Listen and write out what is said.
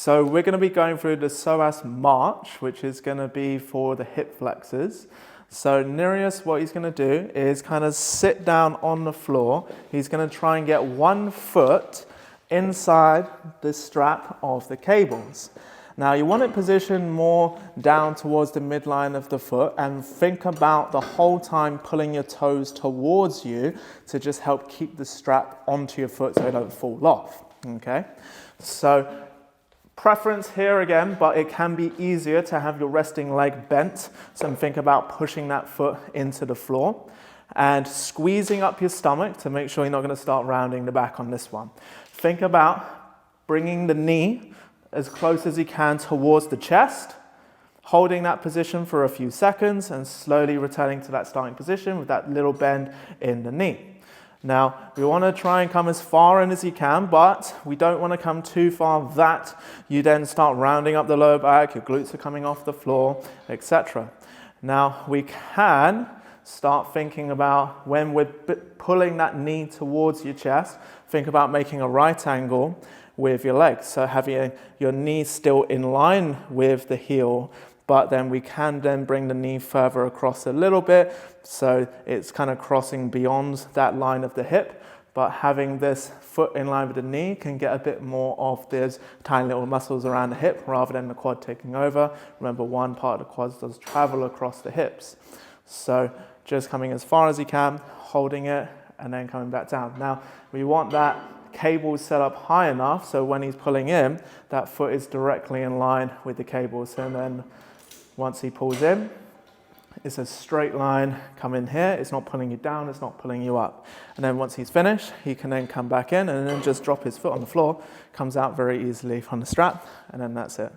So we're going to be going through the psoas march, which is going to be for the hip flexors. So Nereus, what he's going to do is kind of sit down on the floor. He's going to try and get one foot inside the strap of the cables. Now you want it positioned more down towards the midline of the foot, and think about the whole time pulling your toes towards you to just help keep the strap onto your foot so it don't fall off. Okay, so preference here again, but it can be easier to have your resting leg bent. So think about pushing that foot into the floor and squeezing up your stomach to make sure you're not going to start rounding the back on this one. Think about bringing the knee as close as you can towards the chest, holding that position for a few seconds and slowly returning to that starting position with that little bend in the knee. Now, we want to try and come as far in as you can, but we don't want to come too far that you then start rounding up the lower back, your glutes are coming off the floor, etc. Now, we can start thinking about when we're pulling that knee towards your chest, think about making a right angle with your legs. So having your knee still in line with the heel, but then we can then bring the knee further across a little bit, so it's kind of crossing beyond that line of the hip, but having this foot in line with the knee can get a bit more of those tiny little muscles around the hip rather than the quad taking over. Remember, one part of the quads does travel across the hips. So just coming as far as you can, holding it, and then coming back down. Now, we want that cable set up high enough so when he's pulling in, that foot is directly in line with the cable. So then once he pulls in, it's a straight line come in here. It's not pulling you down, it's not pulling you up. And then once he's finished, he can then come back in and then just drop his foot on the floor, comes out very easily from the strap, and then that's it.